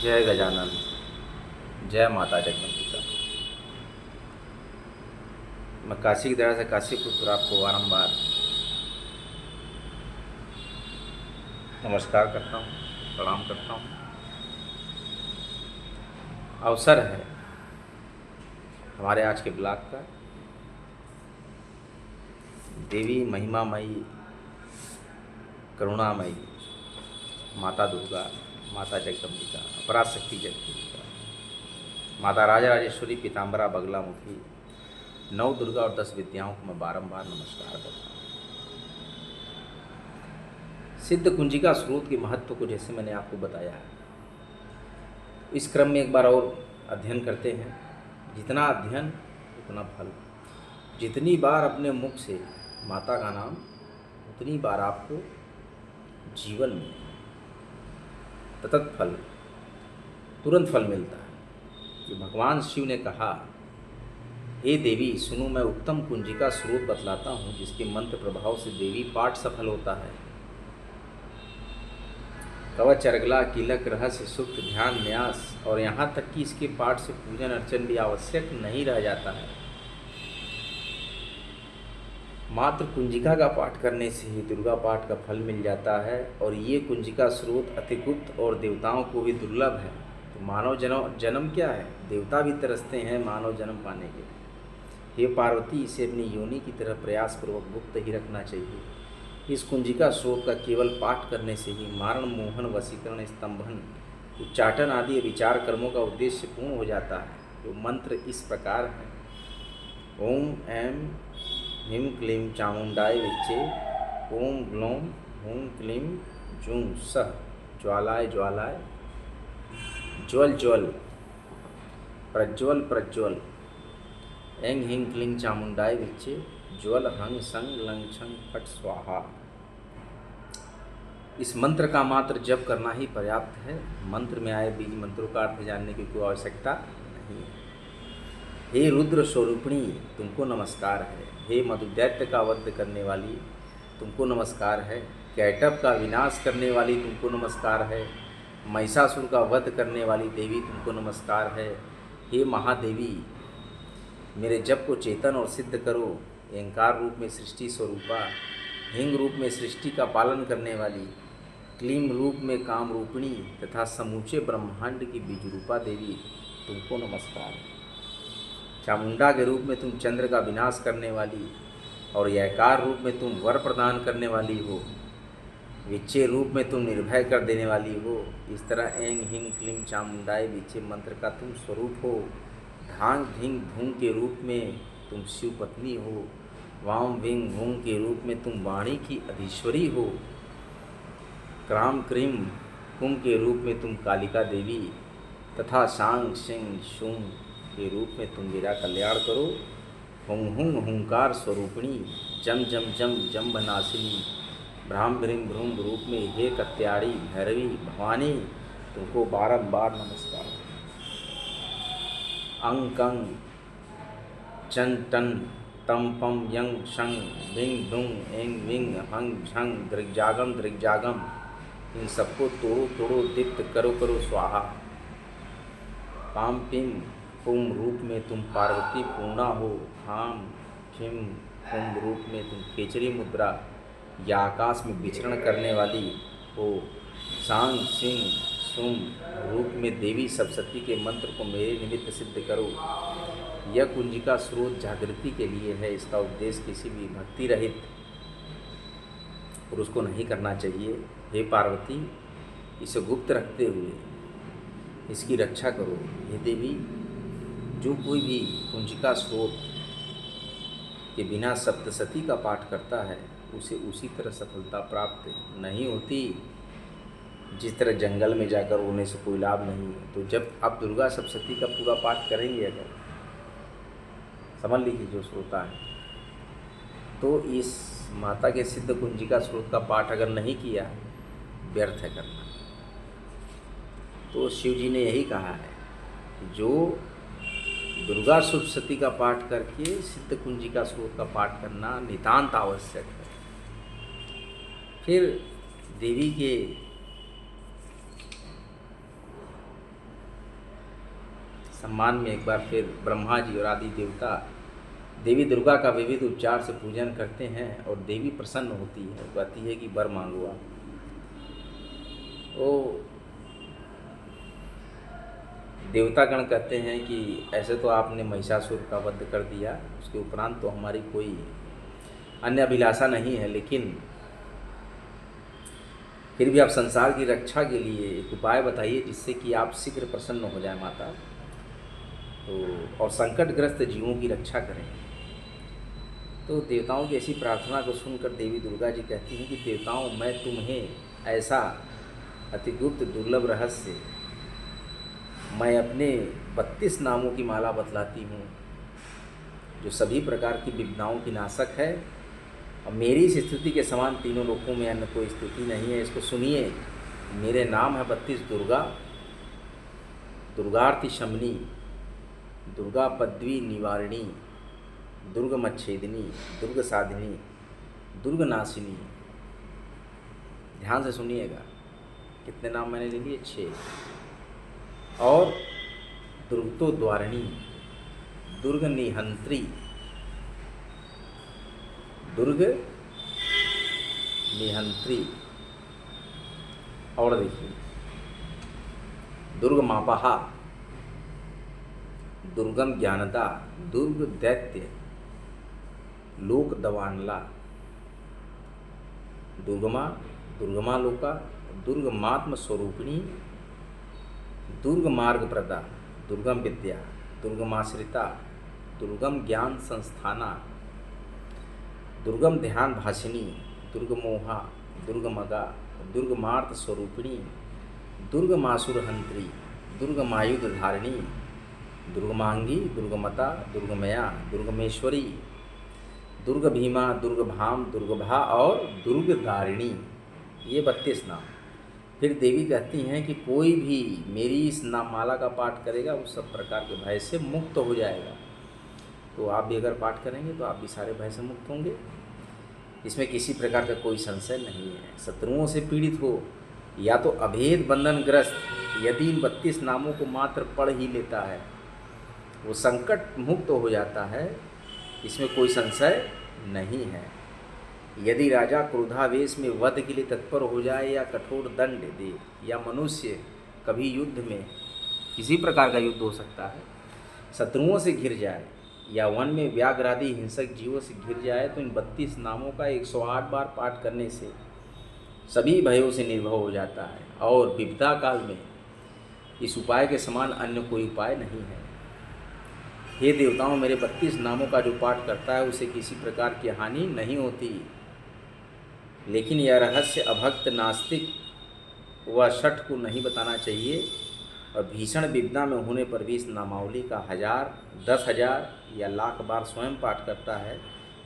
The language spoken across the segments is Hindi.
जय गजानन। जय माता जगदम्बिका। मैं काशी की तरह से काशीपुर आपको बारंबार नमस्कार करता हूँ, प्रणाम करता हूँ। अवसर है हमारे आज के ब्लॉग का देवी महिमामयी करुणामयी माता दुर्गा, माता जगदम्बिका, पराशक्ति जगदम्बिका, माता राजराजेश्वरी, पीताम्बरा बगलामुखी, 9 दुर्गा और 10 विद्याओं को मैं बारंबार नमस्कार करता हूँ। सिद्ध कुंजिका स्रोत के महत्व को जैसे मैंने आपको बताया है, इस क्रम में एक बार और अध्ययन करते हैं। जितना अध्ययन उतना फल। जितनी बार अपने मुख से माता का नाम, उतनी बार आपको जीवन में सतत फल, तुरंत फल मिलता है। कि भगवान शिव ने कहा, हे देवी सुनो, मैं उत्तम कुंजिका स्रोत बतलाता हूँ जिसके मंत्र प्रभाव से देवी पाठ सफल होता है। कवच, अर्गला, कीलक, रहस्य, सूक्त, ध्यान, न्यास और यहाँ तक कि इसके पाठ से पूजन अर्चन भी आवश्यक नहीं रह जाता है। मात्र कुंजिका का पाठ करने से ही दुर्गा पाठ का फल मिल जाता है। और ये कुंजिका स्रोत अति गुप्त और देवताओं को भी दुर्लभ है। तो मानव जन्म क्या है, देवता भी तरसते हैं मानव जन्म पाने के लिए। हे पार्वती, इसे अपनी योनि की तरह प्रयासपूर्वक गुप्त ही रखना चाहिए। इस कुंजिका स्रोत का केवल पाठ करने से ही मारण, मोहन, वशीकरण, स्तंभन, उच्चाटन आदि विचार कर्मों का उद्देश्य पूर्ण हो जाता है। जो मंत्र इस प्रकार है, ओम ऐं ह्रीं क्लीं चामुंडाय विच्चे, ओम ग्लौं हूं क्लीं जूं सः ज्वालाय ज्वालाय, ज्वल ज्वल, प्रज्वल प्रज्वल, ऐं ह्रीं क्लीं चामुंडाय विच्चे, ज्वल हंग संग लंग छंग फट स्वाहा। इस मंत्र का मात्र जप करना ही पर्याप्त है। मंत्र में आए बीज मंत्रों का अर्थ जानने की कोई आवश्यकता नहीं है। हे रुद्र स्वरूपिणी, तुमको नमस्कार है। हे मधुदैत्य का वध करने वाली, तुमको नमस्कार है। कैटभ का विनाश करने वाली, तुमको नमस्कार है। महिषासुर का वध करने वाली देवी, तुमको नमस्कार है। हे महादेवी, मेरे जप को चेतन और सिद्ध करो। अहंकार रूप में सृष्टि स्वरूपा, हिंग रूप में सृष्टि का पालन करने वाली, क्लीम रूप में काम रूपिणी तथा समूचे ब्रह्मांड की बीजरूपा देवी, तुमको नमस्कार। चामुंडा के रूप में तुम चंद्र का विनाश करने वाली और यकार रूप में तुम वर प्रदान करने वाली हो। विच्चे रूप में तुम निर्भय कर देने वाली हो। इस तरह ऐं हिंग क्लीम चामुंडाय विच्चे मंत्र का तुम स्वरूप हो। धांग धिंग धूम के रूप में तुम शिव पत्नी हो। वाम विंग भूंग के रूप में तुम वाणी की अधीश्वरी हो। क्राम क्रीम कुम के रूप में तुम कालिका देवी तथा सांग सिंह शुंग के रूप में तुम मेरा कल्याण करो। हुंग हुंग हुंकार स्वरूपिणी, जम जम जम जम बनासिनी, भ्राम भ्रीम भ्रूम रूप में हे कत्याड़ी भैरवी भवानी, तुमको बारंबार नमस्कार। अंग कंग चन टन तम पम यंग शंग विंग धुंग एंग विंग हंग झंग दृग्जागम, इन सबको तोड़ो तोड़ो, दीप्त करो करो स्वाहा। पाम पिम पुम रूप में तुम पार्वती पूर्णा हो। हाम खिम पुम रूप में तुम खेचरी मुद्रा या आकाश में विचरण करने वाली हो। सांग सिंह सुम रूप में देवी सप्तशती के मंत्र को मेरे निमित्त सिद्ध करो। यह कुंजिका स्रोत जागृति के लिए है। इसका उद्देश्य किसी भी भक्ति रहित पुरुष को नहीं करना चाहिए। हे पार्वती, इसे गुप्त रखते हुए इसकी रक्षा करो। हे देवी, जो कोई भी कुंजिका स्रोत के बिना सप्तशती का पाठ करता है उसे उसी तरह सफलता प्राप्त नहीं होती जिस तरह जंगल में जाकर रोने से कोई लाभ नहीं है। तो जब आप दुर्गा सप्तशती का पूरा पाठ करेंगे, अगर समझ लीजिए जो श्रोता है, तो इस माता के सिद्ध कुंजिका स्रोत का पाठ अगर नहीं किया, व्यर्थ है करना। तो शिव जी ने यही कहा है कि जो दुर्गा सप्तशती का पाठ करके सिद्ध कुंजिका स्रोत का पाठ करना नितांत आवश्यक है। फिर देवी के सम्मान में एक बार फिर ब्रह्मा जी और आदि देवता देवी दुर्गा का विविध उपचार से पूजन करते हैं और देवी प्रसन्न होती है, कहती है कि वर मांगो आप। वो देवतागण कहते हैं कि ऐसे तो आपने महिषासुर का वध कर दिया, उसके उपरांत तो हमारी कोई अन्य अभिलाषा नहीं है, लेकिन फिर भी आप संसार की रक्षा के लिए एक उपाय बताइए जिससे कि आप शीघ्र प्रसन्न हो जाए माता, तो और संकटग्रस्त जीवों की रक्षा करें। तो देवताओं की ऐसी प्रार्थना को सुनकर देवी दुर्गा जी कहती हैं कि देवताओं, मैं तुम्हें ऐसा अति गुप्त दुर्लभ रहस्य, मैं अपने 32 नामों की माला बतलाती हूँ जो सभी प्रकार की विपदाओं की नाशक है, और मेरी इस स्तुति के समान तीनों लोकों में अन्य कोई स्तुति नहीं है। इसको सुनिए। मेरे नाम है 32 दुर्गा, दुर्गार्ति शमनी, दुर्गा पद्वी निवारिणी, दुर्ग मच्छेदिनी, दुर्ग साधिनी, दुर्ग नाशिनी। ध्यान से सुनिएगा, कितने नाम मैंने ले लिए? 6। और दुर्गतो द्वारिणी, दुर्ग निहंत्री, दुर्ग निहंत्री, और देखिए दुर्ग मापहा, दुर्गम ज्ञानदा, दुर्ग दैत्य, लोक दवानला, दुर्गमा, दुर्गमा लोका, दुर्गमात्म स्वरूपिणी, दुर्ग मार्ग प्रदा, दुर्गम विद्या, दुर्गमाश्रिता, दुर्गम ज्ञान संस्थाना, दुर्गम ध्यान भाषिनी, दुर्गमोहा, दुर्गमगा, दुर्गमार्थ स्वरूपिणी, दुर्गमासुरहंत्री, दुर्गमायुध धारिणी, दुर्गमांगी, दुर्गमता, दुर्गमया, दुर्गमेश्वरी, दुर्ग भीमा, दुर्गभाम, दुर्गभा और दुर्गदारिणी। ये 32 नाम। फिर देवी कहती हैं कि कोई भी मेरी इस नाममाला का पाठ करेगा वो सब प्रकार के भय से मुक्त हो जाएगा। तो आप भी अगर पाठ करेंगे तो आप भी सारे भय से मुक्त होंगे, इसमें किसी प्रकार का कोई संशय नहीं है। शत्रुओं से पीड़ित हो या तो अभेद बंधनग्रस्त, यदि इन 32 नामों को मात्र पढ़ ही लेता है वो संकट मुक्त हो जाता है, इसमें कोई संशय नहीं है। यदि राजा क्रोधावेश में वध के लिए तत्पर हो जाए या कठोर दंड दे, या मनुष्य कभी युद्ध में, किसी प्रकार का युद्ध हो सकता है, शत्रुओं से घिर जाए या वन में व्याघ्रादि हिंसक जीवों से घिर जाए, तो इन 32 नामों का 108 बार पाठ करने से सभी भयों से निर्भय हो जाता है, और विपदा काल में इस उपाय के समान अन्य कोई उपाय नहीं है। हे देवताओं, मेरे 32 नामों का जो पाठ करता है उसे किसी प्रकार की हानि नहीं होती, लेकिन यह रहस्य अभक्त नास्तिक व शठ को नहीं बताना चाहिए, और भीषण विपदा में होने पर भी इस नामावली का 1000, 10,000 या लाख बार स्वयं पाठ करता है,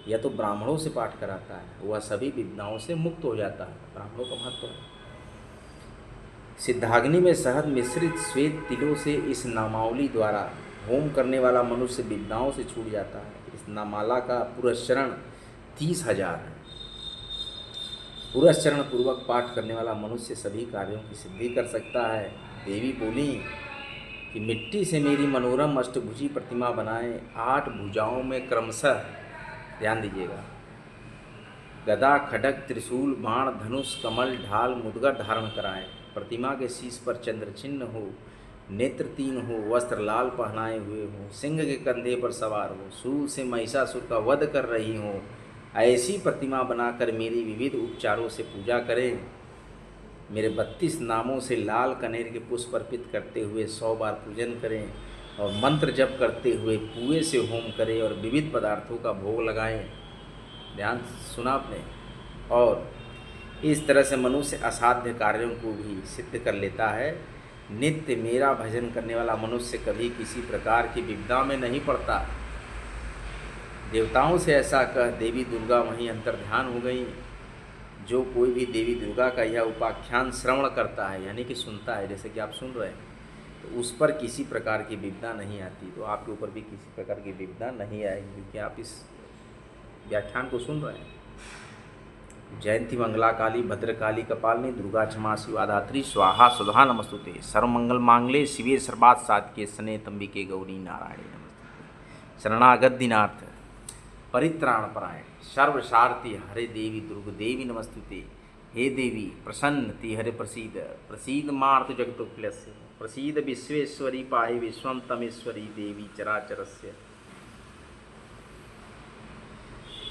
या तो ब्राह्मणों से पाठ कराता है, वह सभी विपदाओं से मुक्त हो जाता है। ब्राह्मणों का महत्व है। सिद्धाग्नि में शहद मिश्रित श्वेत तिलों से इस नामावली द्वारा होम करने वाला मनुष्य विपदाओं से छूट जाता है। इस नामाला का पुरस्चरण 30,000 है। पुरस्चरण पूर्वक पाठ करने वाला मनुष्य सभी कार्यों की सिद्धि कर सकता है। देवी बोली कि मिट्टी से मेरी मनोरम अष्टभुजी प्रतिमा बनाएं, 8 भुजाओं में क्रमशः, ध्यान दीजिएगा, गदा, खड्ग, त्रिशूल, बाण, धनुष, कमल, ढाल, मुद्गर धारण कराएं। प्रतिमा के शीश पर चंद्र चिन्ह हो, नेत्र 3 हो, वस्त्र लाल पहनाए हुए हो, सिंह के कंधे पर सवार हो, सूल से महिषासुर का वध कर रही हो, ऐसी प्रतिमा बनाकर मेरी विविध उपचारों से पूजा करें। मेरे 32 नामों से लाल कनेर के पुष्प अर्पित करते हुए 100 बार पूजन करें, और मंत्र जप करते हुए पुए से होम करें, और विविध पदार्थों का भोग लगाएं। ध्यान सुना आपने। और इस तरह से मनुष्य असाध्य कार्यों को भी सिद्ध कर लेता है। नित्य मेरा भजन करने वाला मनुष्य कभी किसी प्रकार की विपदा में नहीं पड़ता। देवताओं से ऐसा कह देवी दुर्गा वहीं अंतर्ध्यान हो गई। जो कोई भी देवी दुर्गा का यह उपाख्यान श्रवण करता है, यानी कि सुनता है, जैसे कि आप सुन रहे हैं, तो उस पर किसी प्रकार की विपदा नहीं आती। तो आपके ऊपर भी किसी प्रकार की विपदा नहीं आएगी, क्योंकि आप इस व्याख्यान को सुन रहे हैं। जयंती मंगला काली भद्रकाली कपालिनी दुर्गा क्षमा शिवा धात्री स्वाहा सुधा नमस्तुते। सर्वमंगल मांगले शिवे सर्वात् साधिके शरण्ये त्र्यंबके गौरी नारायणी नमस्ते। शरणागत दीनार्थ परित्राण परायण सर्वसारथी हरे देवी दुर्ग देवी नमस्तुते। हे देवी प्रसन्न ती हरे प्रसीद प्रसीद मार्त जगतोक्लस्य प्रसीद विश्वेश्वरी पाहि विश्वम तमेश्वरी देवी चराचरस्य।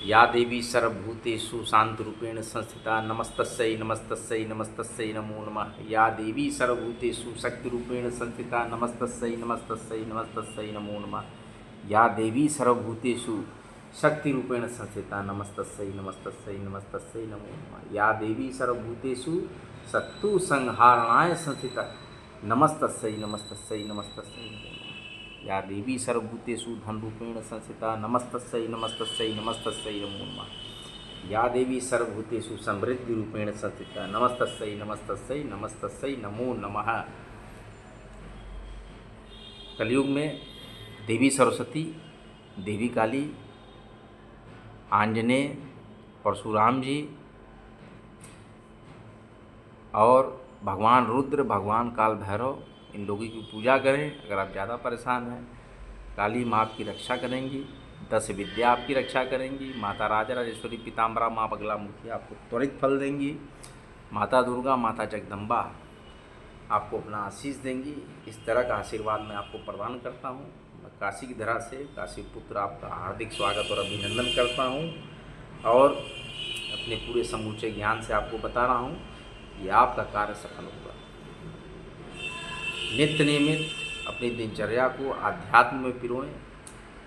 या देवी सर्वभूतेषु शांतिरूपेण संस्थिता नमस्तस्यै नमस्तस्यै नमस्तस्यै नमो नमः। या देवी सर्वभूतेषु शक्तिरूपेण संस्थिता नमस्तस्यै नमस्तस्यै नमस्तस्यै नमो नमः। या देवी सर्वभूतेषु शक्तिरूपेण संस्थिता नमस्तस्यै नमस्तस्यै नमस्तस्यै नमो नमः। या देवी सर्वभूतेषु शत्रु संहारणाय संस्थिता नमस्तस्यै नमस्तस्यै नमस्तस्यै नमो नमः। या देवी सर्वभूतेषु धनरूपेण संस्थिता नमस्तस्यै नमस्तस्यै नमस्तस्यै नमो नमः। या देवी सर्वभूतेषु समृद्धिरूपेण संस्थिता नमस्तस्यै नमस्तस्यै नमस्तस्यै नमो नमः। कलयुग में देवी सरस्वती, देवी काली, आंजनेय, परशुराम जी और भगवान रुद्र, भगवान काल भैरव, इन लोगों की पूजा करें। अगर आप ज़्यादा परेशान हैं, काली माँ आपकी रक्षा करेंगी, 10 विद्या आपकी रक्षा करेंगी। माता राजा राजेश्वरी पीताम्बरा माँ बगलामुखी आपको त्वरित फल देंगी। माता दुर्गा, माता जगदम्बा आपको अपना आशीष देंगी। इस तरह का आशीर्वाद मैं आपको प्रदान करता हूँ। मैं काशी की धरा से काशी पुत्र आपका हार्दिक स्वागत और अभिनंदन करता हूँ और अपने पूरे समूचे ज्ञान से आपको बता रहा हूँ कि आपका कार्य सफल होगा। नित्य नियमित अपनी दिनचर्या को आध्यात्म में पिरोएं,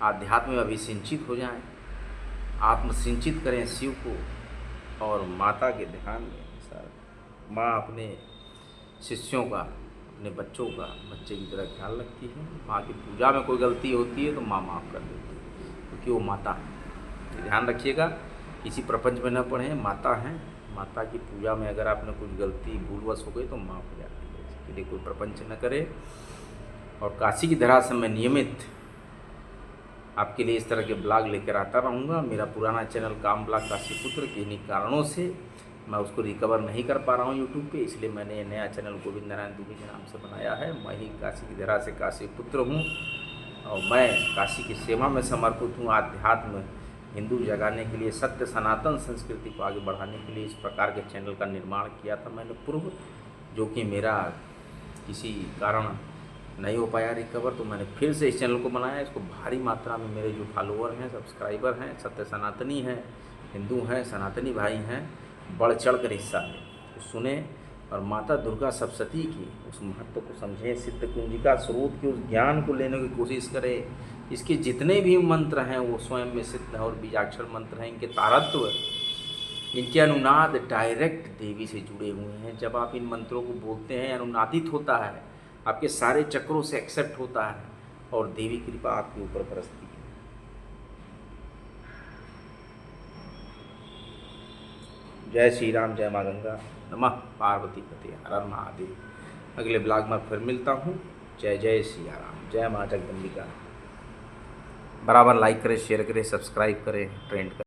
आध्यात्म में अभिसिंचित हो जाएं, आत्मसिंचित करें शिव को और माता के ध्यान में। माँ अपने शिष्यों का, अपने बच्चों का बच्चे की तरह ख्याल रखती है। माँ की पूजा में कोई गलती होती है तो माँ माफ़ कर देती है, क्योंकि वो माता है। ध्यान रखिएगा, किसी प्रपंच में न पढ़ें, माता हैं। माता की पूजा में अगर आपने कुछ गलती भूलवश हो गई तो माफ़ हो जाती है। इसके लिए कोई प्रपंच न करें। और काशी की धरा से मैं नियमित आपके लिए इस तरह के ब्लॉग लेकर आता रहूँगा। मेरा पुराना चैनल काम ब्लॉग काशीपुत्र, किन्हीं कारणों से मैं उसको रिकवर नहीं कर पा रहा हूँ यूट्यूब पे, इसलिए मैंने नया चैनल गोविंद नारायण दुबे के नाम से बनाया है। मैं ही काशी की धरा से काशीपुत्र हूँ और मैं काशी की सेवा में समर्पित हूँ। आध्यात्म हिंदू जगाने के लिए, सत्य सनातन संस्कृति को आगे बढ़ाने के लिए इस प्रकार के चैनल का निर्माण किया था मैंने पूर्व, जो कि मेरा किसी कारण नहीं हो पाया रिकवर, तो मैंने फिर से इस चैनल को बनाया। इसको भारी मात्रा में मेरे जो फॉलोअर हैं, सब्सक्राइबर हैं, सत्य सनातनी हैं, हिंदू हैं, सनातनी भाई हैं, बढ़ चढ़ कर हिस्सा लें, तो सुने और माता दुर्गा सप्तशती की उस महत्व को समझें, सिद्ध कुंजिका स्रोत के उस ज्ञान को लेने की कोशिश करें। इसके जितने भी मंत्र हैं वो स्वयं में सिद्ध और बीजाक्षर मंत्र हैं। इनके तारत्व, इनके अनुनाद डायरेक्ट देवी से जुड़े हुए हैं। जब आप इन मंत्रों को बोलते हैं, अनुनादित होता है, आपके सारे चक्रों से एक्सेप्ट होता है और देवी कृपा आपके ऊपर बरसती है। जय श्री राम, जय माँ गंगा, नमः पार्वती पते, हर हर महादेव। अगले ब्लॉग में फिर मिलता हूँ। जय जय श्री राम, जय माँ जगदम्बिका। बराबर लाइक करें, शेयर करें, सब्सक्राइब करें, ट्रेंड करें।